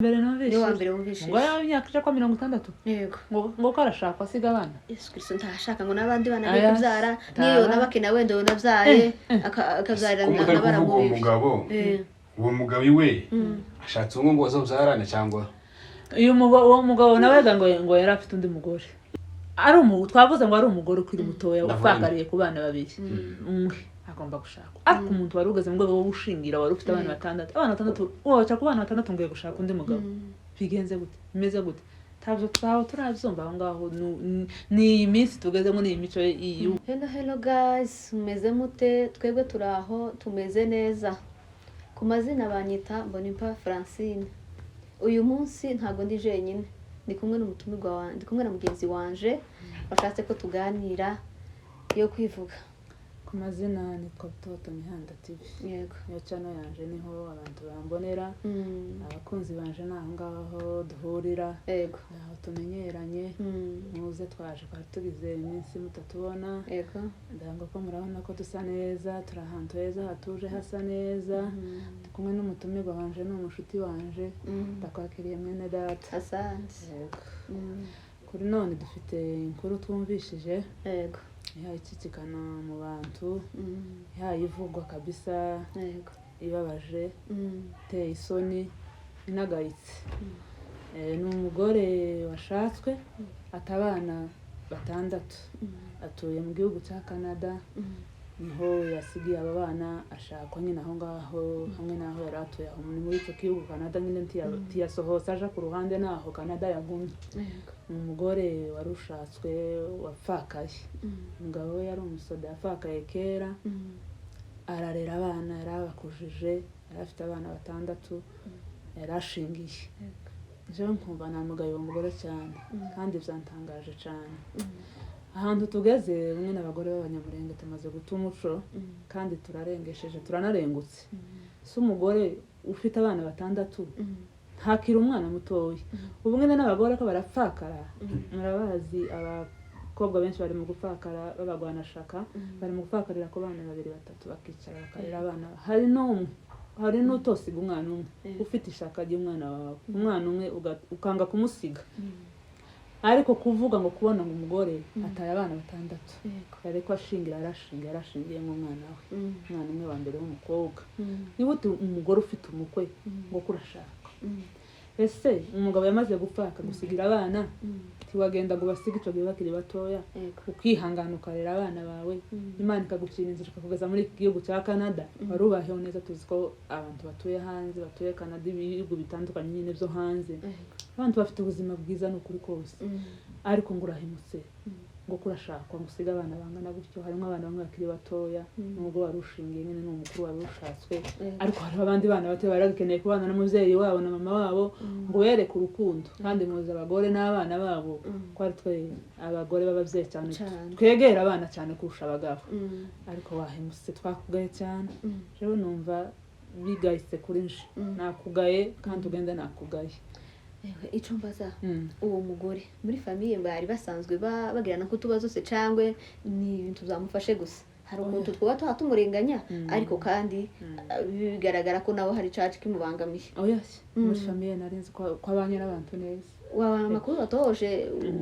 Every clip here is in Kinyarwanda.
mbere numvise niwe wa mbere wumvise ngo yaba imyaka ija kwa 60 yego ngo karashaka asiga abana Yesu Kristo ntashaka ngo nabandi bana be kubyara niyo nabakina wende nabyaye akabyarira n'abaramuye uwo mugabo iwe ashatse ngo bazobyarane cyangwa uwo mugabo nawe ngo yari afite undi mugore ari twavuze ngo ari umugore ukiri mutoya wapfakariye ku bana babiri umwe agomba gushaka ariko umuntu wari ugeze mu rwego rwo gushingira wari ufite abana batandatu waca ku bana batandatu ngiye gushaka undi mugabo bigenze gute bimeze gute tabyo twaho turabyumva aho ngaho ni iminsi tugezemo ni imico iyo hello guys mumeze mute twebwe turaho tumeze neza ku mazina banyita Mbonimpa Francine uyu munsi ntago ndi jenyine ndi kumwe n'umutumirwa wanjye ndi kumwe na mugenzi wanje bashatse ko tuganira yo kwivuga ku mazina nitwa Toto Mihanda TV yego yo channel yanje niho abantu bambonera abakunzi banje naho ngaho duhurira yego naho tumenyeranye muze twaje kwa tugize iminsi mutatubona yego ndanga ko murabona ko dusa neza turahantu heza hatuje hasa neza kumwe n'umutumirwa wanje n'umushuti wanje ndakwakiriye mwene data asante yego kuri none dufite inkuru twumvishije yego ikikikana mu bantu ivugwa kabisa yego ibabaje iteye isoni inagayitse ni umugore washatswe atabana batandatu atuye mu gihugu cya Canada niho yasigiye aba bana ashakwa nyine aho ngaho hamwe naho yari atuye aho muri icyo gihugu Canada nyine ntiyasohotse aja ku ruhande naho Canada yagumye umugore wari ushatswe wapfakaye umugabo we yari umusoda yapfakaye kera ararera abana yarabakujije yari afite abana batandatu yarashingiye jewe nkumva namugaye uwo mugore cyane kandi byantangaje cyane ahantu tugeze bamwe n'abagore b'abanyamurenge tumaze guta umuco kandi turarengesheje turanarengutse si umugore ufite abana batandatu ntakira umwana mutoya ubumwe n'abagore ko barapfakara murabazi abakobwa benshi bari mu gupfakara babagwanashaka bari mu gupfakarira ku bana babiri batatu bakicara bakarera abana hari n'utosiga umwana umwe ufite ishaka ry'umwana wawe umwana umwe ukanga kumusiga ariko kuvuga ngo kubona ngo umugore ataye abana batandatu ariko yarashingiye nk'umwana we umwana umwe wa mbere w'umukobwa niba umugore ufite umukwe ngo kurashaka ese umugabo yamaze gupfaka gusigira abana tiwagenda ngo basiga ico gihe bakiri batoya ukihangana ukarera abana bawe Imana ikagucira inzira ikakugeza muri iki gihugu cya Canada barubaheho neza tuzi ko abantu batuye hanze batuye Canada ibihugu bitandukanye nyine byo hanze abantu bafite ubuzima bwiza n'ukuri kose ariko ngo urahimutse ngo kurashakwa ngo usiga abana bangana gutyo harimo abana bamwe bakiri batoya nubwo warushingiye nyine n'umukuru warushatswe ariko hari abandi bana bato barakeneye kubana n'umuvyeyi wabo na mama wabo ngo yereke urukundo kandi muzi abagore n'abana babo ko ari twe abagore babavyeyi cyane twegera abana cyane kurusha abagabo ariko wahimutse twakugaye cyane jewe numva bigayitse kuri nje nakugaye kandi ugenda nakugaye icyo mbaza uwo mugore muri famiye bari basanzwe bagirana ko tubazo se cangwe ni ibintu zamufashe gusa hari umuntu twaba tumurenganya ariko kandi bigaragara ko nawe hari caci kimubangamiye yes muri famiye narinzi ko abanye n'abantu neza wabana makuru batoje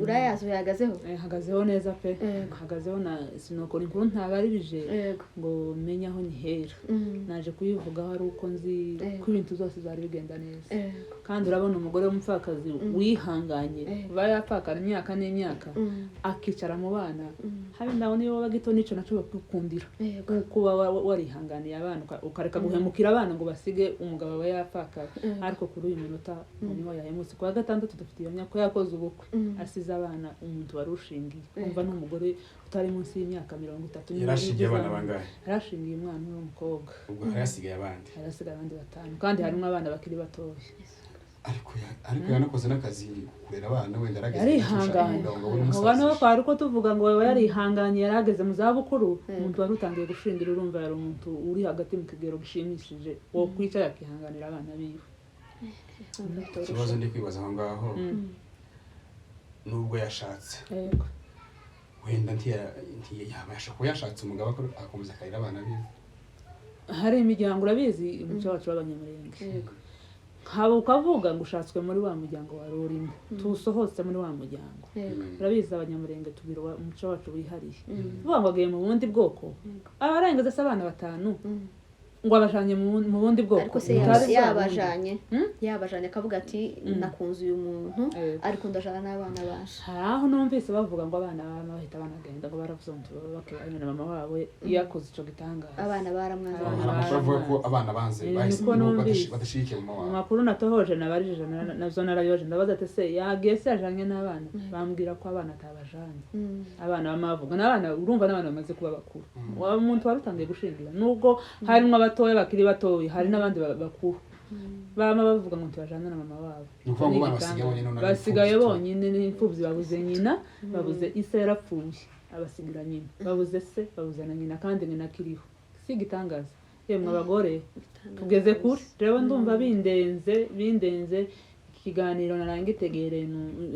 urayazo yahagazeho hagazeho neza pe hagazeho na sinokora inkuru ntabaribije ngo menya aho nhera naje kuyivugaho ari uko nzi ko ibintu zose zari bigenda neza kandi urabona umugore w'umupfakazi wihanganye bayapfakara imyaka n'imyaka akicara mu bana habe ndabona iyo bagito nico naco bakukundira kuba warihanganiye abana ukareka guhemukira abana ngo basige umugabo we yapfakara ariko kuri uyu munota niho yahemutse kwa gatandatu iyo myaka yakoze ubukwe asize abana umuntu warushingiye umva n'umugore utari munsi y'imyaka 30 yarashingiye abana bangahe yarashingiye umwana w'umukobwa ubwo yarasigaye abandi batanu kandi harimo abana bakiri batoya ariko yanakoze n'akazi kurera abana wenda arageze yarihanganye abantu bakora uko tuvuga ngo yarihanganye yarageze mu za bukuru umuntu wari utangiye gushingira urumva yari umuntu uri hagati mu kigero gishimishije wo kwicara yakihanganira abana biwe ikibazo ndi kwibaza aho ngaho nubwo yashatse wenda ntiyabasha kuba yashatse umugabo akomeza akarera abana biwe hari imiryango urabizi umuco wacu w'abanyamurenge nkaba ukavuga ngo ushatswe muri wa muryango wari urimo tusohotse muri wa muryango urabizi abanyamurenge tugira umuco wacu wihariye uvuga ngo agiye mu bundi bwoko abarengeje se abana 5 ngo abajanye mu bundi bwoko ariko se yabajanye akavuga ati nakunze uyu muntu ariko ndashaka n'abana baje aho numvise bavuga ngo abana bahita banagenda ngo baravuze ngo bakibanye na mama wabo yakoze ico gitangaza abana baramwaza bavuga ko abana banze bahise badashyigikiye mama wabo amakuru natohoje nabarijije navyo narayoje ndabaza ati se yagiye se yajanye n'abana bambwira ko abana atabajanye abana bamavuga n'abana urumva n'abana bamaze kuba bakuru umuntu warutangiye gushingira nubwo harimo abatoya bakiri batoya hari n'abandi bakuru bama bavuga ngo tubajana na mama wabo basigaye bonyine n'imfubyi babuze nyina babuze ise yarapfuye abasigira nyina babuze se babuze na nyina kandi nyina kiriho si gitangaza yemwe abagore tugeze kuri rero ndumva bindenze ikiganiro narangitegereye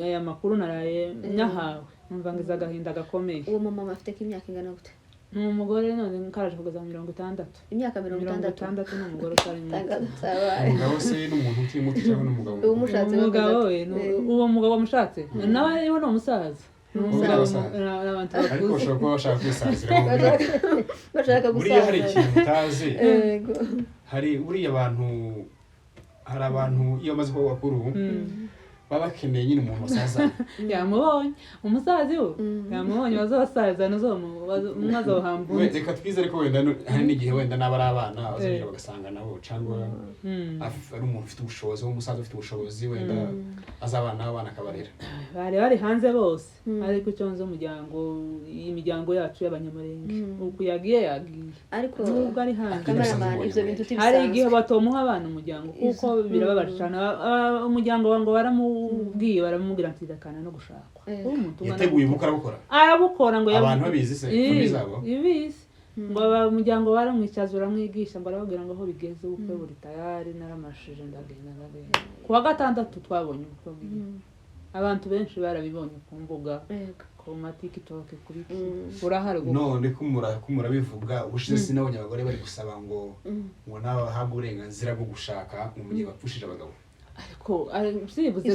aya makuru naraye nyahawe numva ngiza agahinda gakomeye uwo mama afite imyaka ingana gute n'umugore none nkaraje kugeza 60 imyaka 60 n'umugore utari umugabo se n'umuntu ukiri muto cyangwa n'umugabo umugabo uwo mugabo mushatse nawe yewe no musaza ariko ushobora kuba bashaka kwisazira bashaka buriya hari ikintu utazi hari buriya abantu hari abantu iyo bamaze kuba bakuru baba bakeneye nyine umuntu wasazana yamubonye umusazi we yamubonye bazosazana mwazohambura reka twizere ko wenda hari n'igihe wenda n'abari abana bazongera bagasanga nabo cyangwa ari umuntu ufite ubushobozi w'umusaza ufite ubushobozi wenda azabana n'abana akabarera bari hanze bose ariko cyonze imiryango yacu y'abanyamurenge uko yagiye ariko nubwo ari hanze ivyo bintu tibisanzwe hari igihe batomuha abana umuryango kuko birababaje cyane umuryango wango baramubwiye baramubwira ati dakana no gushakwa yateguye ubukwe arabukora ngo abantu babizi se bizabo ibizi ngo umuryango baramwicaza uramwigisha ngo arababwira ngo aho bigeze ubukwe buri tayari naramashije ndagenda kuwa 6 twabonye ubukwe abantu benshi barabibonye ku mbuga ku TikTok kuri urahari none kumura bivuga ubushize sinabonye abagore bari gusaba ngo nabo bahabwe uburenganzira bwo gushaka umugeni bapfushije abagabo ariko sibuze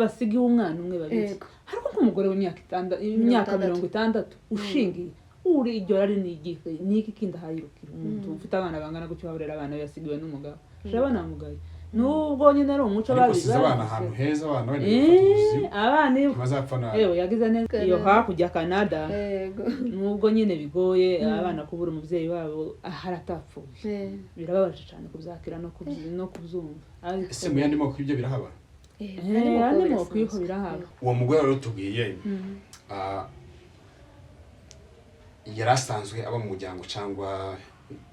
basigiye umwana umwe babiri ariko nk'umugore w'imyaka 60 ushingiye uri iryo ari n'iki kindi ahayirukira umuntu ufite abana bangana gutyo baburera abana yasigiwe n'umugabo shabana mugaye nubwo nyine ari umuco babiza abana ahantu heza abana abana bazapfa nabi yagize neza iyo hakurya Canada nubwo nyine bigoye abana kubura umuvyeyi wabo haratapfuye birababaje cyane kubyakira no kubyumva ese mu yandi moko ibyo birahaba yandi moko iho birahaba uwo mugore rero tubwiye yarasanzwe aba mu muryango cyangwa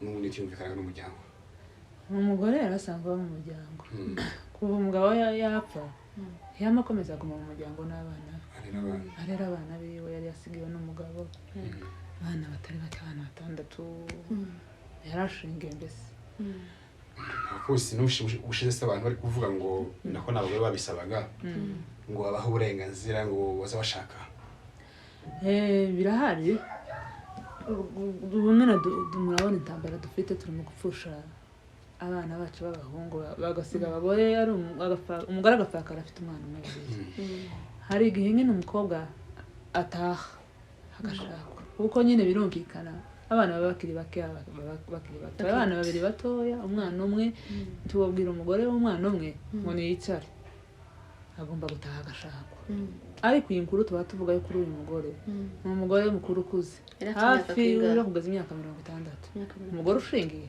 n'ubundi cyumvikana n'umuryango umugore yarasanzwe aba mu muryango kuva umugabo yapfa yamakomeza guma mu muryango n'abana arera abana biwe yari yasigiwe n'umugabo abana batari bake abana 6 yarashingiye mbese akosi n'ubushize se abantu bari kuvuga ngo nako nabagore babisabaga ngo babaho uburenganzira ngo baza bashaka birahari ubumena murabona intambara dufite turimo gupfusha abana bacu b'abahungu bagasiga abagore umugore agapfakara afite umwana umwe hari igihe nyine umukobwa ataha agashakwa kuko nyine birumvikana abana baba bakiri bake abana babiri batoya umwana umwe tubabwira umugore w'umwana umwe ngo niyicare agomba gutaha agashakwa ariko iyi nkuru tuba tuvuga yo kuri uyu mugore ni umugore mukuru ukuze hafi uri kugeza imyaka 60 umugore ushingiye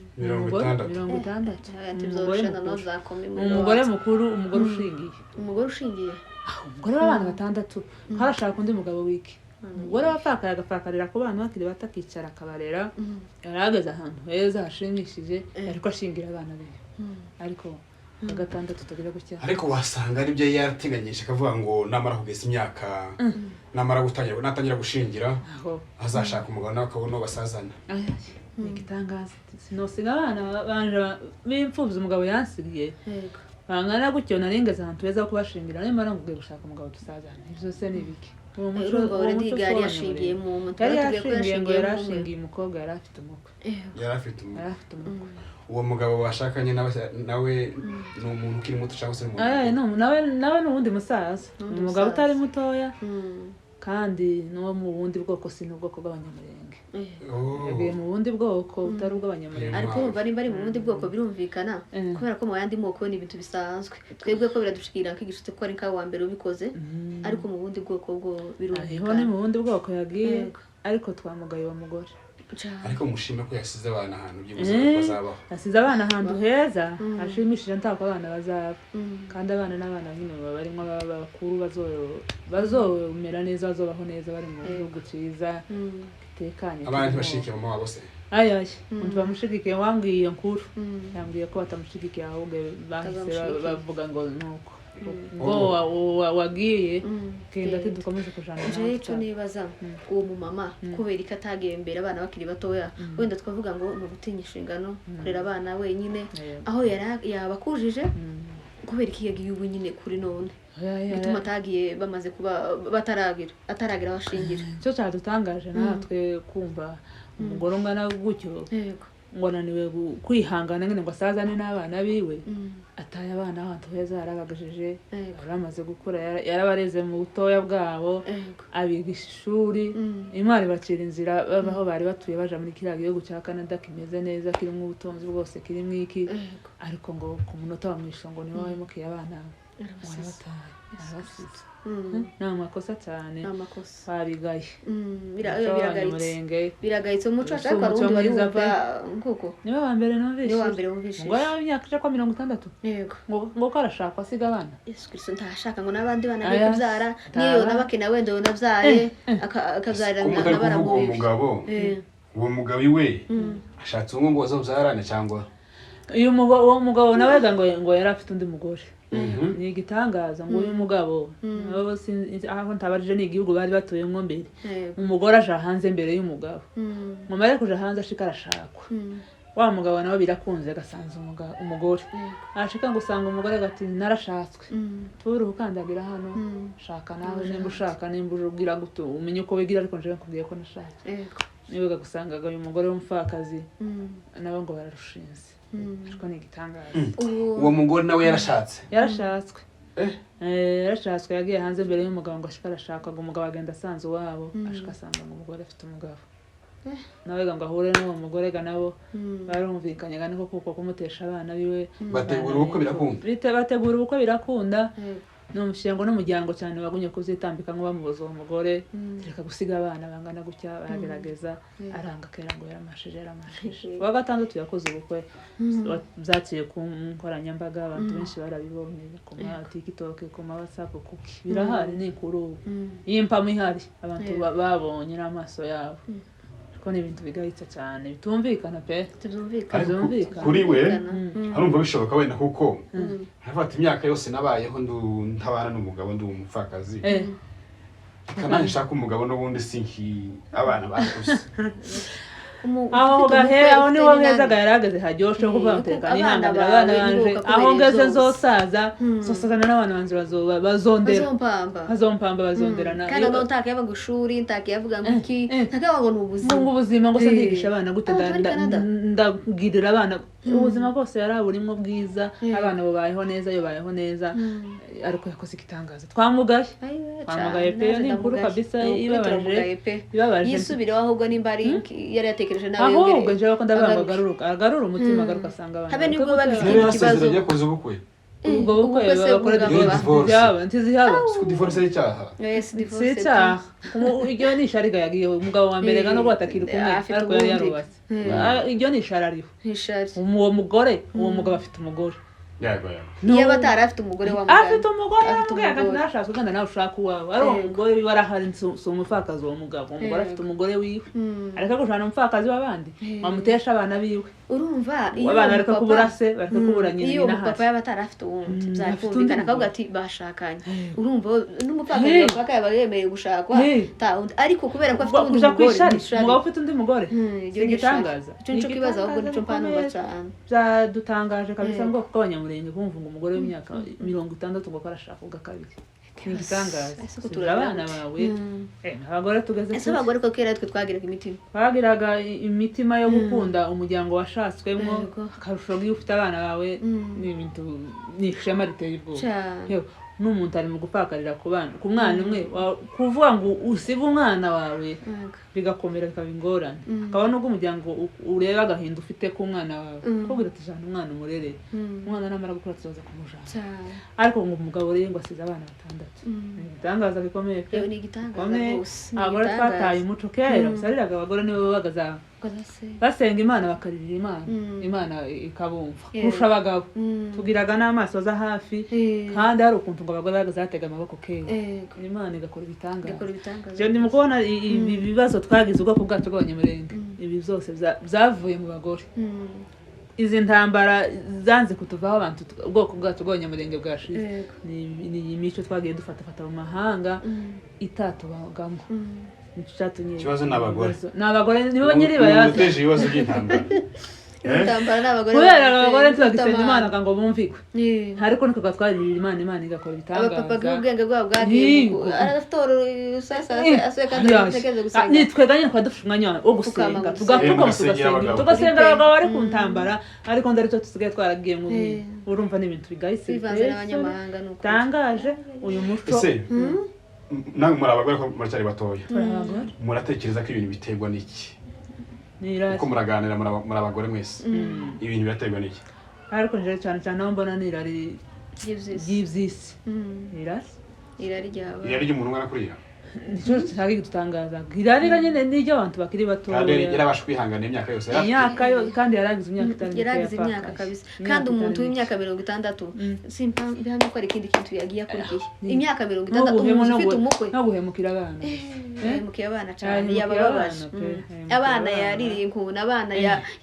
60 umugore mukuru umugore ushingiye umugore w'abana 6 harashaka undi mugabo wiki umugore wapfakaye agafakarira ku bana bakiri batakicara akabarera yarageze ahantu heza hashimishije ariko ashingira abana be ariko 6 tutagira gutya ariko wasanga aribyo yarateganyije akavuga ngo namara kugeza imyaka namara natangira gushingira azashaka umugabo nawe akabona basazana igitangaza sinosiga abana banje b'imfubyi umugabo yansigiye bangana gutyo naringeze ahantu heza kubashingira nimara ngugiye gushaka umugabo dusazana ivyo se nibiki urumva already gari yashingiye mu mutwe yari batubwiye ko yashingiye ngo yashingiye yari mu ashingiye umukobwa yari afite umukwe yari afite umugabo. yari afite umukwe Uwo mugabo washakanye nawe ni umuntu ukiri muto cyangwa se ni umuntu? nawe ni uwundi musaza, umugabo utari mutoya kandi n'uwo mu bundi bwoko, si n'ubwoko bw'abanyamurenge. Yagiye mu bundi bwoko butari ubw'abanyamurenge. ariko urumva nimba ari mu bundi bwoko birumvikana kubera ko mu yandi moko ni ibintu bisanzwe, twebwe ko biradushikira nk'igishutse ko ari nkawe wa mbere ubikoze, ariko mu bundi bwoko bwo birumvikana. ni mu bundi bwoko yagiye, ariko twamugaye uwo mugore. Ariko mushime ko yasize abana ahantu by'ubuzima bazabaho. Yasize abana ahantu heza hashimishije, ntako abana bazaba, kandi abana n'abana nyine baba barimo bakuru bazomera neza, bazobaho neza, bari mu gihugu cyiza gitekanye. Abana ntibashikiye mama wabo se? Ayaye undi bamushigikiye, wambwiye iyo nkuru yambwiye ko batamushigikiye, ahubwo bahise bavuga ngo nuko ngo wagiye kenda ati dukomeze kujana. Je cyo nibaza uwo mu mama kubera ko atagiye mbere abana bakiri batoya, wenda twavuga ngo no gutinya inshingano kurera abana wenyine aho yabakujije, kubera ko yagiye ubu nyine kuri none bituma atagiye bamaze kuba ataragira bashingira. Cyo cyadutangaje natwe kumva umugore ungana gutyo ngo ananiwe kwihangana nyine ngo asazane n'abana biwe, ataye abana ahantu heza yarabagajije, baramaze gukura, yarabareze mu butoya bwabo, abigisha ishuri, Imana ibacira inzira babaho bari batuye baja muri kiriya gihugu cya Canada kimeze neza, kirimo ubutunzi bwose, kirimo iki, ariko ngo ku munota wa mwisho ngo niwe wahemukiye abana arabasize. Ni amakosa cyane, babigaye biragayitse umuco ashaka arundi bari wumva nkuko niwe wa mbere numvise ngo yawe imyaka ije kwa 60 ngo ko arashaka asiga abana. Yesu Kristo ntashaka ngo n'abandi bana be kubyara, niyo nabakina wenda nabyaye akabyarira n'abara mu mugabo. Uwo mugabo iwe ashatse ngo bazobyarane cyangwa uwo mugabo nawe ngo yari afite undi mugore. Ni igitangaza ngo uyu mugabo aho ntabarije ni igihugu bari batuyemo mbere, umugore aje hanze mbere y'umugabo, mumare kuja hanze ashika arashakwa, wa mugabo nawe birakunze agasanza umugore ashika ngo usanga umugore gati narashatswe, turi ukandagira hano, shaka nawe nimba ushaka, nimba urugira guto umenye uko wigira, ariko nje nkubwiye ko nashatse. Niwe gagusangaga uyu mugore w'umupfakazi nabo ngo bararushinze. Ariko ni igitangaza. Uwo mugore nawe yarashatswe yarashatswe, yagiye hanze mbere y'umugabo ngo ashika arashaka, ngo umugabo agenda asanze wabo, ashika asanga ngo umugore afite umugabo, nawe ngo ahure n'uwo mugore ga nabo barumvikanye ga niko kuko kumutesha abana biwe. Bategura ubukwe birakunda n'umushinga n'umuryango cyane wagumye kuzitambika ngo bamuboza uwo mugore, reka gusiga abana bangana gutya, baragerageza aranga kera ngo yaramashije. Wa gatandatu yakoze ubukwe, byaciye ku nkoranyambaga, abantu benshi barabibonye ku ma TikTok, ku ma WhatsApp, kuki birahari ni kuru y'impamo ihari, abantu babonye n'amaso yabo. Ko ni ibintu bigayitse cyane bitumvikana pe, tubyumvikana kuri we harumva bishoboka wenda kuko hafata imyaka yose nabayeho ntabana n'umugabo, ndi umupfakazi, kandi nshaka umugabo n'ubundi sinki abana bakuze. aho gahera aho niho heza garagaze hajyoshe ko bamutekana ihanganira abana banje, aho ngeze zosaza n'abana banje bazondera bazompamba bazonderana, kandi no ntake yaba gushuri ntake yavuga ngo iki ntake ngo ubuzima ngo sandigisha abana gute ndagirira abana ubuzima bwose yaraburimo bwiza, abana babayeho neza, yobayeho neza, ariko yakoze igitangaza. Twamugaye pe, ni inkuru kabisa ibabaje yisubiraho, ahubwo nimba ari yari yatekereje nawe ahubwo nje ko ndabango agarura umutima, agaruka asanga abana habe nibwo babifite ikibazo yakoze ubukwe. ubwo bukwe bakora divorce ntizihaba, divorce y'icyaha. divorce y'icyaha. Iryo ni ishari yagiye umugabo wa mbere gano gwatakira kumwe, ariko yari yarubatse. Iryo ni ishari ariho, uwo mugore, uwo mugabo afite umugore. Niyo batara afite umugore wa mugabo, afite umugore nashatse uganda nawe ushaka uwawe, ari umugore warahari si umupfakazi uwo mugabo, umugore afite umugore wiwe, ariko kujana umupfakazi w'abandi bamutesha abana biwe. Urumva iyo abana bareka kubura se, bareka kubura nyina, iyo papa yabatara afite uwundi byari kumvikana akavuga ati bashakanye. Urumva n'umupfakazi bashaka yabayemereye gushakwa tawundi, ariko kubera ko afite undi mugore, umugabo ufite undi mugore, ibyo gitangaza cyo kibazo, ahubwo nico mpano bacana byadutangaje kabisa ngo kw'abanyamurenge kumva ngo umugore w'imyaka 60 ngo karashaka ubwa kabiri. ni igitangaza siga abana bawe abagore tugeze ese abagore ko kera twe twagiraga imitima twagiraga imitima yo gukunda umuryango washatswemo akarusho iyo ufite abana bawe ni ibintu ni ishema riteye ubwoba n'umuntu ari mu gupakarira ku bana ku mwana umwe kuvuga ngo usiga umwana wawe bigakomera bikaba ingorane akaba nubwo umuryango ureba agahinda ufite ku mwana wawe kubwira ati jana umwana umurere umwana namara gukura tuzaza kumujana ariko ngo umugabo rero ngo asize abana 6 ni igitangaza gikomeye pe ni igitangaza rwose abagore twataye umuco kera usariraga abagore nibo bagaza basenga imana bakaririra imana ikabumva kurusha abagabo tugiraga n'amaso za hafi kandi hari ukuntu ngo abagore bagazatega amaboko kera imana igakora ibitangaza je ndimo kubona ibibazo twagize ubwoko bwacu bw'abanyamurenge ibi byose byavuye mu bagore izi ntambara zanze kutuvaho abantu ubwoko bwacu bw'abanyamurenge bwashize ni imico twagiye dufata mu mahanga itatubagamo ikibazo n'abagore nibo nyiri bayazi uteje ibibazo by'intambara intambara n'abagore kubera abagore tubagisenga imana ngo bumvikwe ariko niko gatwarira imana igakora ibitangaza abapapa bw'ubwenge bwabo bwagiye aratora sasa aseka ndategeze gusenga nitweganye kwa dufite umwanya wo gusenga tugasenga abagabo ari ku ntambara ariko ndarito tusigaye twaragiye mu urumva n'ibintu bigahise bivanze n'abanyamahanga nuko tangaje uyu muco namwe muri abagore ko muracyari batoya muratekereza ko ibintu biterwa n'iki uko muraganira muri abagore mwese ibintu biraterwa n'iki ariko nje cyane aho mbona nirari ry'ivyisi irari ry'umuntu umwana kuriya nico cyari gutangaza irari nyene n'iryo abantu bakiri batoya kandi yarabasha kwihangana imyaka yose kandi yaragize imyaka itari yaragize imyaka kabisa kandi umuntu w'imyaka 60 simpa bihamye ko ari ikindi kintu yagiye akurikiye imyaka 60 umuntu ufite umukwe no guhemukira abana guhemukira abana cyane yabababaje abana yaririye inkuna abana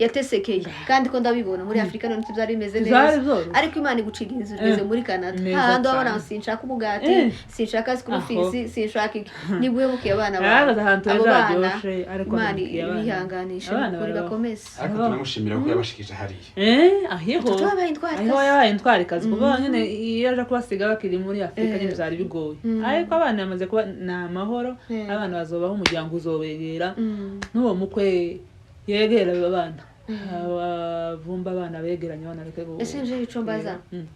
yatesekeye kandi ko ndabibona muri Afrika none byari bimeze neza ariko Imana igucira inzira muri Canada handi abana sinshaka umugati sinshaka sikufisi sinshaka nibuhemukiye abana abo bana ariko bihanganisha kuri bakomeze ariko tunamushimira ko yabashikije hariya aho yabaye intwari kazi kuba nyine yaje kubasiga bakiri muri Afrika nyine byari bigoye ariko abana bamaze kuba n'amahoro abana bazobaho umuryango uzobegera n'uwo mukwe yegera abana abavumba abana begeranye abana reke go ese nje ico mbaza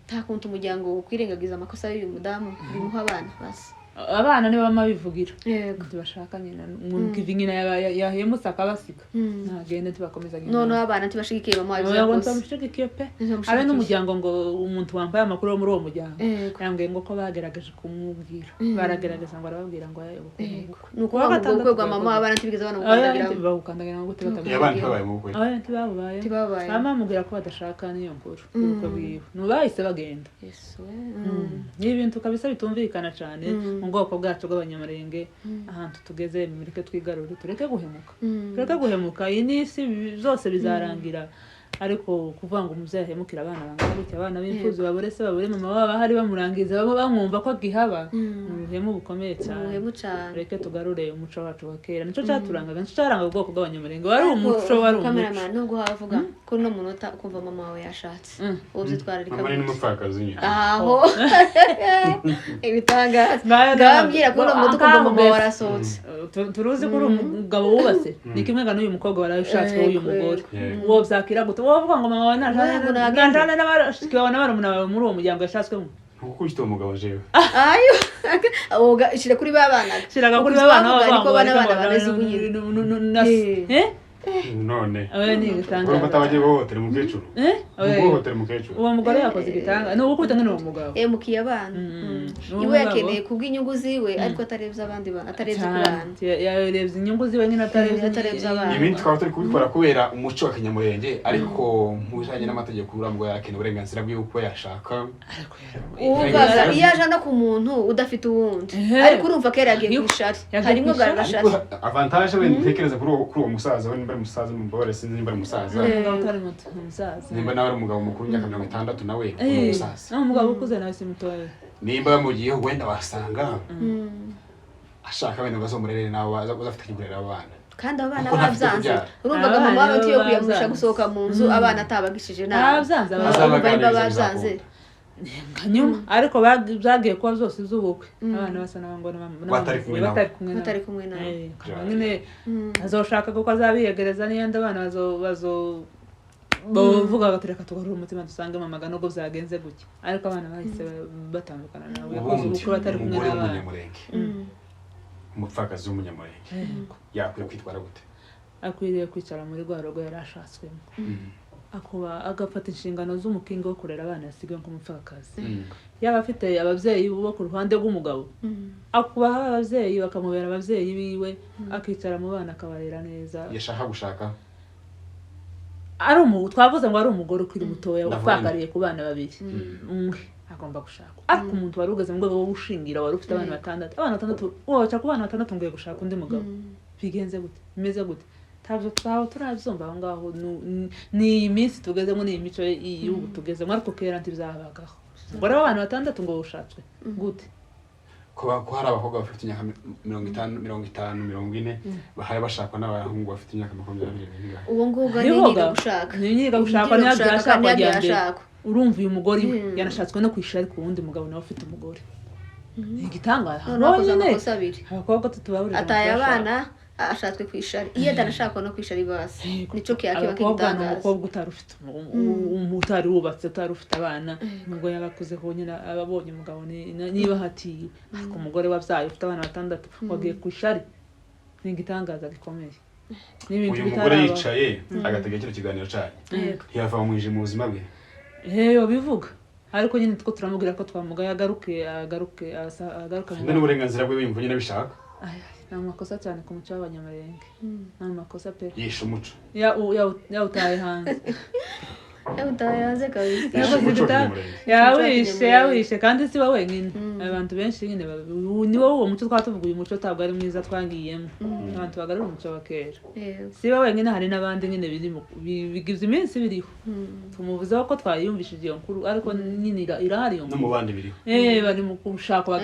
takuntu umuryango ukwirengagiza amakosa y'uyu mudamu bimuha abana basi abana niba mabivugira tubashaka nyina nkivi nyina yahemutse akabasiga nagende tubakomeza nyina none abana tibashigikiye mama wawe ngo ntamushigikiye pe abe n'umuryango ngo umuntu wambaye amakuru wo muri uwo muryango yambwiye ngo ko bagerageje kumubwira baragerageza ngo arababwira ngo nuko bagukwe kwa mama abana tibigeze abana gukandagira ngo tibatamuye abana babaye mu bukwe tibabaye mama mubwira ko badashaka niyo nkuru uko biwe nubahise bagenda ni ibintu kabisa bitumvikana cyane mu bwoko bwacu bw'abanyamurenge ahantu tugeze mureke twigarurire tureke guhemuka iyi n'isi zose bizarangira ariko kuvuga ngo umuvyeyi ahemukira abana bangana gutya abana b'imfuzi babure se babure mama baba hari bamurangiza baba bamwumva ko gihaba ubuhemu bukomeye cyane reke tugarure umuco wacu wa kera nico cyaturangaga nico cyaranga ubwoko bw'abanyamurenge wari umuco wari umuco cameraman nubwo havuga ko no munota kumva mama wawe yashatse ubyo twararika mama ni n'umupfakazi nyine aho ibitangaza ngambira ko no munota kumva mama warasohotse turuzi ko umugabo wubatse ni kimwe ga n'uyu mukobwa warashatse uyu mugore uwo byakira gute wovuga ngo mama wana njana n'abashikwa n'abarumuna bawe muri uwo muryango yashatswemo kuko ufite umugabo jewe ayo oga ishira kuri babana shiraga kuri babana ko bana bameze ubunyine none ni gitanga urumva tabaje bohotera umukecuru bohotera umukecuru uwo mugore yakoze igitanga no gukubita nk'uwo mugabo mukiye abana iwe yakeneye kubw'inyungu ziwe ariko atarebye abandi bana atarebye ku bana yarebye inyungu ziwe nyine atarebye abana ibindi twaba turi kubikora kubera umuco wa Kinyamurenge ariko nk'ubijanye n'amategeko uramubwo yakeneye uburenganzira bw'uko yashaka ubaza iyo aje no ku muntu udafite uwundi ariko urumva ko yagiye kwishari harimo garagashari avantage we ntekereza kuri uwo musaza we umusaza mubore sinzi nimba umusaza nimba nawe umugabo mukuru nyaka 60 nawe umusaza umugabo ukuze nawe simutoye nimba mugiye wenda wasanga ashaka wenda bazomurere nawe bazafite kigurira abana kandi abana babyanze urumvaga mama wawe tiyo kuyamusha gusohoka mu nzu abana atabagishije nawe babyanze babyanze nyuma ariko byagiye kuba byose z'ubukwe abana basa n'abangona batari kumwe nawe nyine azoshaka kuko azabiyegereza n'iyandi abana bavuga batereka tugarura umutima dusange mamaga nubwo byagenze gutya ariko abana bahise batandukana nawe yakoze ubukwe batari kumwe n'abana umupfakazi w'umunyamurenge yakwiye kwitwara gute akwiriye kwicara muri rwa rugo yari ashatswemo agafata inshingano z'umukingo wo kurera abana yasigaye nk'umupfakazi yaba afite ababyeyi bo ku ruhande rw'umugabo akubaha ababyeyi bakamubera ababyeyi biwe akicara mu bana akabarera neza yashaka gushaka twavuze ngo ari umugore ukiri mutoya upfakariye ku bana babiri umwe agomba gushaka ariko umuntu wari ugeze mu rwego rwo gushingira wari ufite abana batandatu waca ku bana batandatu ngiye gushaka undi mugabo bigenze gute bimeze gute tabyo turabyumva aho ngaho ni iminsi tugezemo ni imico y'ubu tugezemo ariko kera ntibyabagaho ngo ari abana batandatu ngo ushatswe gute ko hari abakobwa bafite imyaka 50 40 bahari bashakwa n'abahungu bafite imyaka 20 uwo ngubwo niyiga gushaka ntiyabyashaka urumva uyu mugore yanashatswe no kwishira ariko uwundi mugabo nawe ufite umugore igitangaza abakobwa tutubaburira ataye abana ashatswe kwishari iyo atanashaka no kwishari basi nico kiyakiba kitangaza umukobwa utarufite umutari wubatse utarufite abana nubwo yabakuze ko nyina ababonye umugabo niba hatiye ariko umugore wabyaye ufite abana batandatu wagiye kwishari ningitangaza gikomeye n'ibintu bitara umugore yicaye agategekera ikiganiro cyayo yava mu mwijima mu buzima bwe bivuga ariko nyine two turamubwira ko twamugaye agaruke n'uburenganzira bwe yumva nyine bishaka ni amakosa cyane ku muco w'abanyamurenge ni amakosa pe yishe umuco yawutaye hanze kabisa yawishe kandi si we wenyine abantu benshi nyine ni wowe uwo muco twatuvuga uyu muco ntabwo ari mwiza twangiyemo abantu bagarura umuco wa kera si we wenyine hari n'abandi nyine bigize iminsi biriho tumuvuzeho ko twayiyumvishije iyo nkuru ariko nyine irahari iyo no mu bandi biriho bari mu gushaka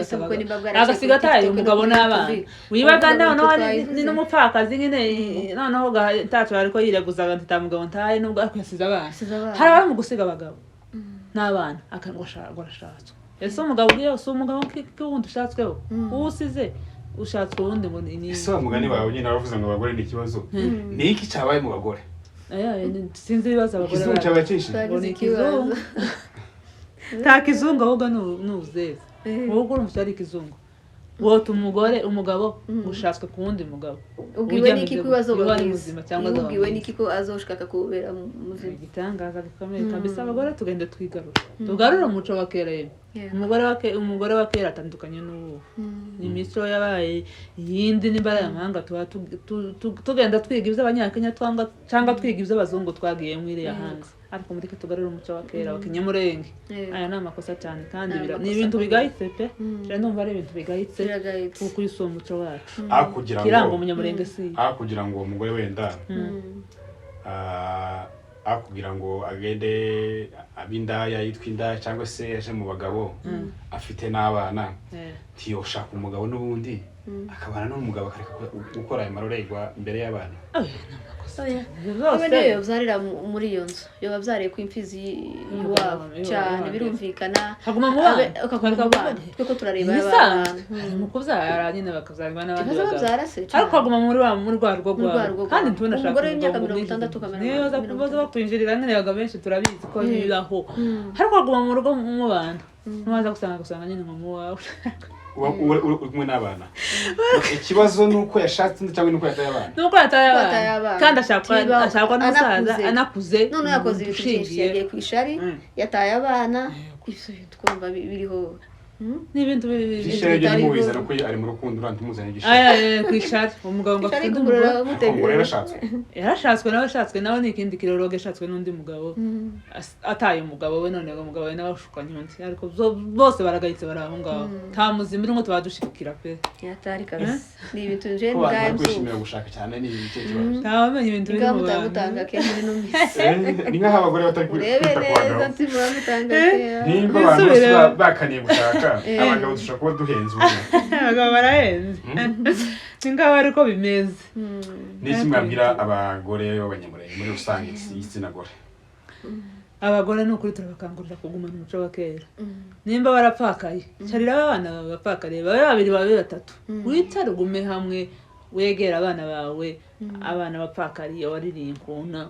agasiga ataye umugabo n'abana wibaga noneho ni n'umupfakazi nyine noneho ntacyo ariko yireguzaga ntitamugabo ntaye nubwo ariko yasize abana hari abari mu gusiga abagabo n'abana akanagorashatswe ese umugabo ugiye si umugabo k'uwundi ushatsweho uwusize ushatswe uwundi ngo ni ese umugani wawe nyine aravuze ngo abagore ni ikibazo ni iki cyabaye mu bagore sinzi ibibazo abagore ikizungu cyabaye cyinshi ni ikizungu nta kizungu ahubwo ni uzeze wowe urumva ari ikizungu wota umugabo ushatswe ku wundi mugabo ubwiwe n'iki kubazo muzima cyangwa ubwiwe n'iki ko azoshaka kubera muzima igitangaza gikomeye kabisa abagore tugende tugarura umuco wa kera umugore wa kera atandukanye n'ubu imico yabaye yindi n'imbara y'amahanga tugenda twiga iby'abanyakenya cyangwa twiga iby'abazungu twagiye mwiriya hanze ariko muri tugarura umuco wa kera wa kinyamurenge aya ni amakosa cyane kandi ni ibintu bigayitse pe ndumva ari ibintu bigayitse kuko uyu si umuco wacu kiranga umunyamurenge si kugira ngo umugore wenda kugira ngo agende abindaya yitwa indaya cyangwa se aje mu bagabo afite n'abana ntiyoshaka umugabo n'ubundi akabana n'umugabo akareka gukora ayo marorerwa imbere y'abana niyo byarira muri iyo nzu yoba byariye ku imfizi iwabo cyane birumvikana haguma mu bana tweko turareba abantu mu kubyara nyine bakazarwa n'abandi ariko haguma muri rwa rugo rwabo kandi ntubonashaka umugore w'imyaka 60 kamera niyo baza batwinjirira nyine yaga benshi turabizi ko bibaho ariko haguma mu rugo mu bana ntubaza gusanga nyine mu wawe uri kumwe n'abana ikibazo nuko yashatse cyangwa nuko yataye abana nuko yataye abana kandi ashakwa n'umusaza anakuze none yakoze ibintu byinshi yagiye ku ishari yataye abana twumva biriho n'ibintu bishye mu bizana ko ari mu rukundo urandi muzanye gishye kwishari umugabo ngo afite umugore yarashatswe nawe n'ikindi kiroroge yashatswe n'undi mugabo ataye umugabo we none umugabo we nawe ushukanye undi ariko bose baragayitse bari aho ngaho nta muzima urimo tubadushikira pe yatari kabisa ni ibintu je ngaye kwishimira gushaka cyane ni ibiki kibazo ntabamenye ibintu biri mu bantu kenshi numvise ni nka abagore batari kwishimira neza timuragutanga nimba abantu bakaniye gushaka abagabo dushaka kuba duhenze abagabo barahenze ni ngaho ariko bimeze n'iki mwabwira abagore b'abanyamurenge muri rusange igitsina gore abagore ni ukuri turabakangurira kugumana umuco wa kera nimba barapfakaye carira abana bapfakariye babe babiri babe batatu wicare ugume hamwe wegera abana bawe abana bapfakariye waririmbuna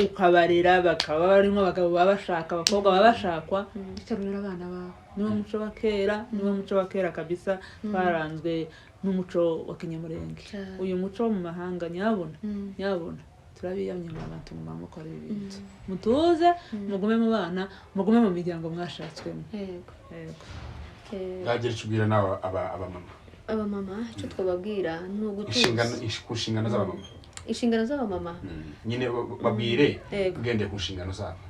ukabarera bakaba barimo abagabo babashaka abakobwa babashakwa icarurira abana bawe niwo muco wa kera niwo muco wa kera kabisa baranzwe n'umuco wa kinyamurenge uyu muco wo mu mahanga nyabona turabiyamye mu bantu mu mukora ibintu mutuze mugume mu bana mugume mu miryango mwashatswemo yego bagira cubwira nawe abamama icyo twababwira ni ugutuza inshingano z'abamama inshingano z'abamama nyine babwire ugendeye ku nshingano zabo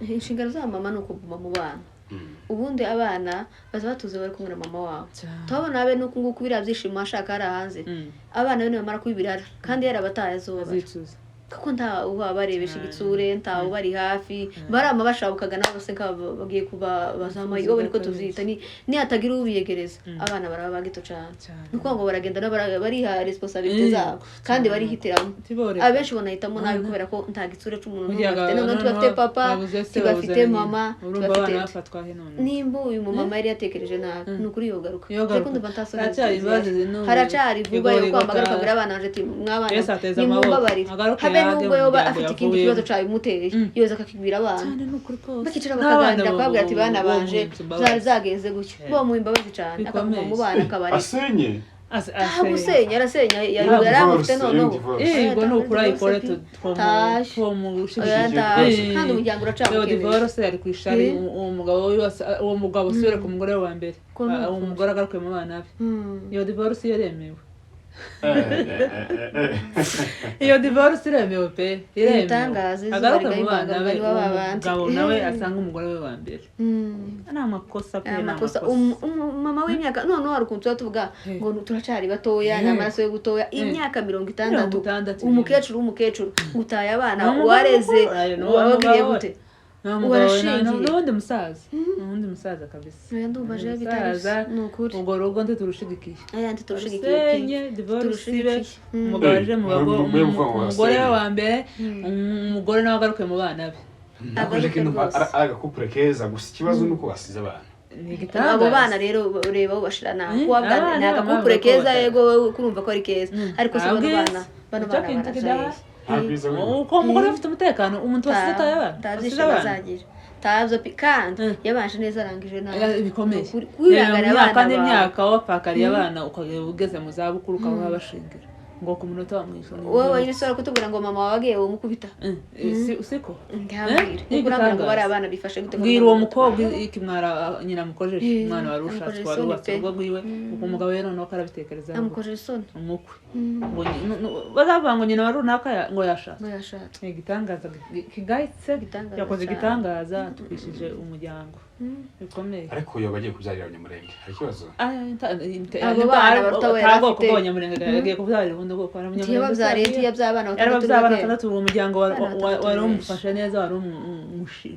inshingano z'abamama ni ukuguma mu bana ubundi abana baza batuze bari kumwe na mama wabo turabona abe nuko nguko biriya byishimo ashaka hari hanze abana bene bamara kubibirara kandi yarabataye azoba kuko nta uba barebesha igitsure nta ubari hafi barama bashabukaga nabo bose bagiye kuba bazama yobe niko tuzita ni hatagira ubiyegereza abana baraba bagito cyane nuko ngo baragenda bari ha responsabilité zabo kandi bari hitiramo abenshi bonahitamo nabi kubera ko nta gitsure cy'umuntu n'ufite none tubafite papa tubafite mama tubafite nimba uyu mama yari yatekereje nabi nukuri yogaruka ariko ndumva ntasore haracari vuba yo kwamagara kabira abana nje mwabana ni mumbabarira nubwo yoba afite ikindi kibazo cyawe muteye yoza akakibwira abana bakicara bakaganira kwabwira ati bana banje zari zagenze gutyo bo mu imbabazi cyane akaguma mu bana akabari asenye gusenya arasenya yaramufite noneho yego no kuri ayikore kandi umuryango uracamo divorce yari kwishari uwo mugabo usubire ku mugore wa mbere umugore agaruke mu bana be iyo divorce yaremewe iyo divorce iremewe pe iremewe agaruka mu bana be umugabo nawe asanga umugore we wa mbere ni amakosa pe amakosa mama w'imyaka none wari ukuntu tuvuga ngo turacari batoya n'amaraso yo gutoya imyaka 60 umukecuru gutaye abana wareze wabagiriye gute n'ubundi musaza kabisa ndumva je bitaza nukuri ubwo rugo ntiturushigikiye ntiturushigikiye divorce umugabo aje mu bago umugore wa mbere umugore nawe agaruke mu bana be nakoje kintu agakupure keza gusa ikibazo nuko basize abana abo bana rero ureba ubashirana kuwabwa ni agakupure keza yego kurumva ko ari keza ariko se bano bana barashaje uko umugore afite umutekano umuntu wasitaye abana bazagira tavyo pikant yabanje neza arangije nabi bikomeye kwirangara abana imyaka wapakariye abana ukageze mu za bukuru ukaba bashingira ngo ku munota wa mwisho wowe irisora kutubwira ngo mama wagiye wo mukubita usiko ngambira ngo bari abana bifashe gute bwira uwo mukobwa ikimwara nyina mukojeje umwana wari ushatse wari ubatse ubwo gwiwe uko umugabo rero no karabitekereza amukojeje isoni umukwe ngo bazavuga ngo nyina wari runaka ngo yashatse igitangaza kigayitse yakoze igitangaza tukishije umuryango bikomeye ariko yo bagiye kubyarira abanyamurenge hari kibazo abo bana batawera afite abanyamurenge yagiye kubyarira ubundi bwo kwa abanyamurenge yabyabana batandatu uwo muryango wari umufashe neza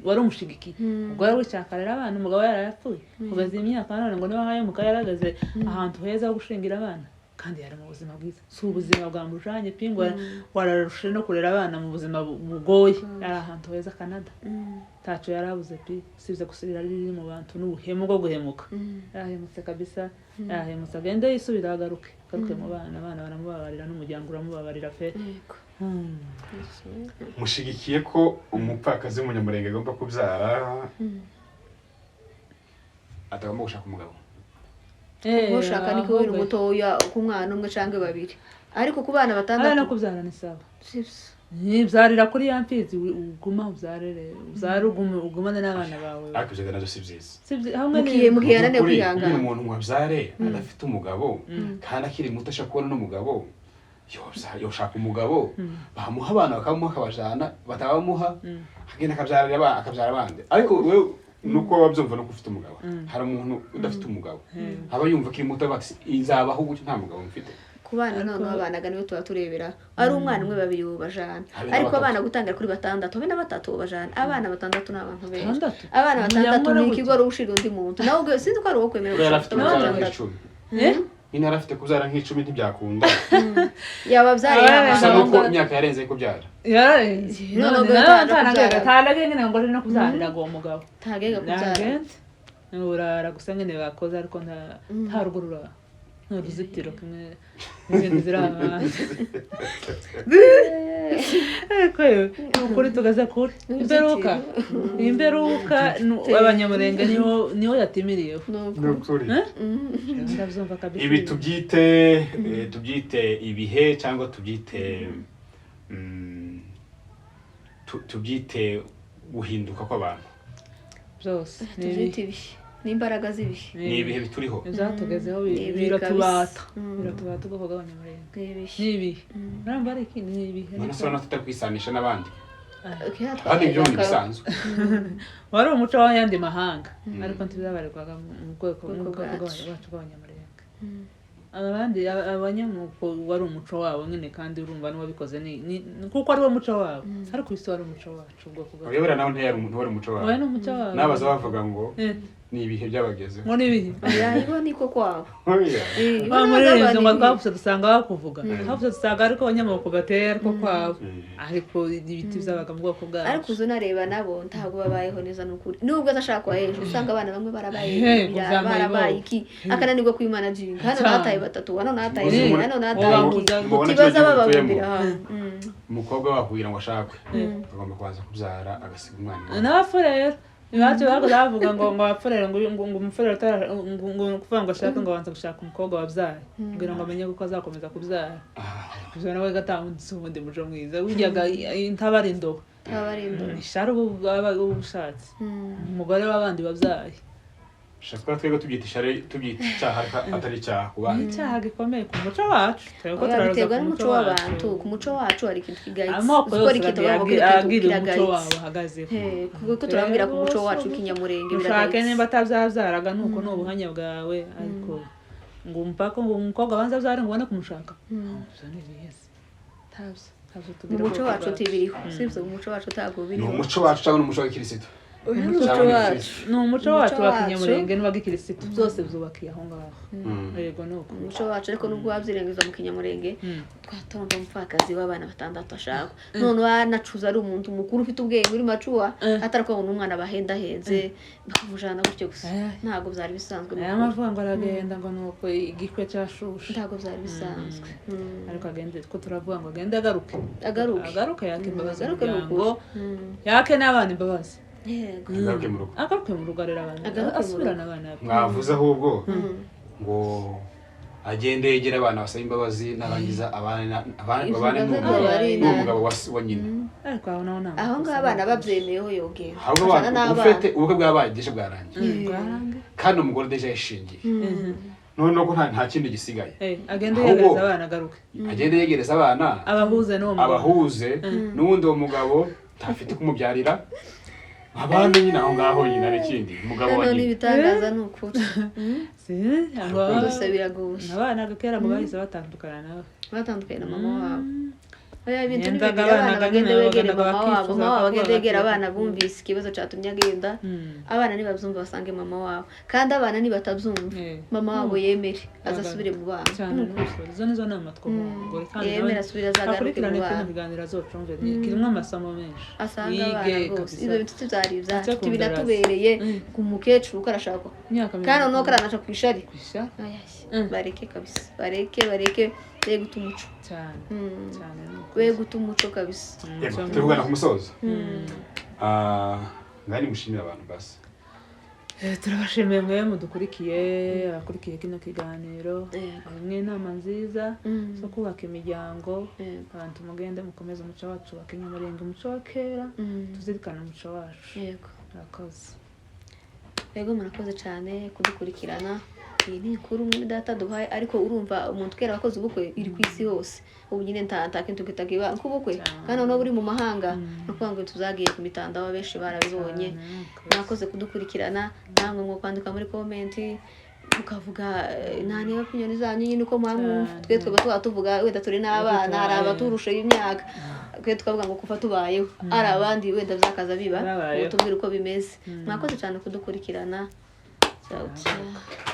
wari umushigikiye ubwo yari wicakarira abana umugabo yarapfuye kugeza imyaka none ngo niba haye mukaragaze ahantu heza ho gushingira abana kandi yari mu buzima bwiza si ubuzima bwa mujanye pingwa wararushe no kurera abana mu buzima bugoye yari ahantu heza Canada taco yarabuze pe sibize gusubira riri mu bantu n'ubuhemu bwo guhemuka yahemutse kabisa yahemutse agende yisubira agaruke mu bana baramubabarira n'umuryango uramubabarira pe mushigikiye ko umupfakazi w'umunyamurenge agomba kubyara atagomba gushaka umugabo ushaka niko uri mutoya ku mwana umwe canke babiri ariko ku bana batandatu no kubyara ni sawa ntibyarira kuri ya mfizi uguma ubyare ugumane n'abana bawe ariko ibyo nabyo si byiza mugiye nane kwihangana umuntu wabyare adafite umugabo kandi akiri muto ashaka kubona n'umugabo yoshaka umugabo bamuha abana bakamuha akabajana batabamuha agenda akabyara abandi ariko wewe nuko wabyumva no kufite umugabo hari umuntu udafite umugabo aba yumva kiri muto bati izabaho gutyo nta mugabo mfite kubana none abanaga niwe tuba turebera ari umwana umwe babiri bubajana ariko abana gutangira kuri batandatu be na batatu bubajana abana batandatu n'abantu benshi abana batandatu ni ikigo rushira undi muntu nawe ubwo sinzi ko ari uwo kwemera gushaka nyine yari afite kubyara nk'icumi ntibyakunda yababyaye gusa nuko imyaka yarenze kubyara tanaga nyine ngo ari no kubyarira uwo mugabo ntagega kubyara urara gusa nyine bakoze ariko nta rugo rurara n'uruzitiro kumwe n'izindi ziri hanze ukuri tugaze kuri imberuka abanyamurenge niho yatimiriyeho ndabyumva kabisa ibi tubyite ibihe cyangwa tubyite guhinduka kw'abantu byose tubyite ibihe n'imbaraga z'ibihe ni ibihe bituriho byatugezeho biratubata ubwoko bw'abanyamurenge n'ibihe ntabwo ari ikindi ni ibihe none tutakwisanisha n'abandi kandi ibyo ni bisanzwe wari umuco w'ayandi mahanga ariko ntibizabarirwaga mu bwoko bwacu bw'abanyamurenge abandi abanyamuko wari umuco wabo nyine kandi urumva n'uwabikoze kuko ari wo muco wabo ariko isi wari umuco wacu ubwoko bwacu uyobora nawe ntiyari umuco wabo n'abaza bavuga ngo ni ibihe byabagezeho ngo ni ibihe yayibo niko kwabo bamurirenze ngo twapfuse dusanga bakuvuga twapfuse dusanga ariko abanyamoko bateye ariko kwabo ariko ibiti byabaga mu bwoko bwacu ariko uzo nareba nabo ntabwo babayeho neza n'ukuri nubwo adashaka hejuru usanga abana bamwe barabaye iki akananirwa kwimanaginga hano nataye batatu hano nataye hano nataye ikibazo bababumbira umukobwa wakugira ngo ashakwe agomba kubanza kubyara agasiga umwana n'abapfu rero iwacu bavuga ngo abapfurere ngo umufurere kuvuga ngo ashake ngo abanza gushaka umukobwa wabyaye kugira ngo amenye ko azakomeza kubyara kugira nawe gatambutse ubundi muco mwiza buryaga ntabari indobo ishari ubushatse umugore w'abandi babyaye shaka twego tubyita ishari tubyita icyaha atari icyaha kubana icyaha gikomeye ku muco wacu biterwa n'umuco w'abantu ku muco wacu hari ikintu kigayitse amoko yose agira umuco wabo uhagazeho kuko turambwira ku muco wacu w'ikinyamurenge ushake nimba atabyazaraga nuko ni ubuhanya bwawe ariko ngo mpaka ngo umukobwa abanza abyare ngo ubone kumushaka ibyo ni byiza mu muco wacu tibiriho sibyo umuco wacu ntabwo biriho ni umuco wacu cyangwa n'umuco w'ikirisitu ni umuco wacu wa kinyamurenge n'uwa gikirisitu byose byubakiye aho ngaho yego nuko umuco wacu ariko nubwo wabyirengeza mu kinyamurenge twatonda umupfakazi w'abana 6 ashaka none wanacuza ari umuntu mukuru ufite ubwenge uri macuwa atari ko umwana bahendahenze bakamujana gutyo gusa ntabwo byari bisanzwe aya mavuga ngo aragenda ngo nuko igikwe cyashusha ntabwo byari bisanzwe ariko agende ko turavuga ngo agende agaruke yake imbabazi ngo yake n'abana imbabazi agaruke mu rugo arera abana asubirana abana mwavuze ahubwo ngo agende yegera abana basaba imbabazi narangiza babane n'umugabo wa nyina ariko aho naho aho ngaho abana babyemeyeho yogera ufite ubukwe bwabaye deje bwarangiye kandi umugore deje yashingiye none ko nta kindi gisigaye agende yegereza abana agaruke agende yegereza abana abahuze n'ubundi uwo mugabo ntafite kumubyarira abandi nyine aho ngaho nyine n'ikindi umugabo wa nyina n'ibitangaza n'ukuri bose biragoye abana gakera ngo bahise batandukana na mama wabo oya ibintu nibigera abana bagende begere mama wabo bagende begera abana bumvise ikibazo cyatumye agenda abana nibabyumva basange mama wabo kandi abana nibatabyumva mama wabo yemere azasubire mu bana izo nizo nama twumugore kandi yemera asubira azagaruke mu bana ibiganiro azocumve kirimo amasomo menshi asanga abana rwose ibyo bintu byari byacu binatubereye ku mukecuru uko arashaka kandi nuko aranaca ku ishari bareke kabisa bareke we guta umuco cyane we guta umuco kabisa turugana ku musozo ngani mushimira abantu basi turabashimiye mwe mudukurikiye abakurikiye kino kiganiro hamwe inama nziza zo kubaka imiryango abantu mugende mukomeze umuco wacu wa Kinyamurenge umuco wa kera tuzirikana umuco wacu yego murakoze murakoze cyane kudukurikirana iyi ni inkuru muri data duhaye ariko urumva umuntu kera wakoze ubukwe iri ku isi hose ubu nyine ntakintu kitagiba nk'ubukwe kandi noneho buri mu mahanga no kuvuga ngo tuzagiye ku mitandao benshi barabibonye mwakoze kudukurikirana namwe mwo kwandika muri comment mukavuga nani opinion zanyu nyine uko mwamwumva twebwe tuvuga wenda turi n'abana hari abaturusha imyaka twe tukavuga ngo kufa tubayeho ari abandi wenda byakaza biba tubwire uko bimeze mwakoze cyane kudukurikirana ciao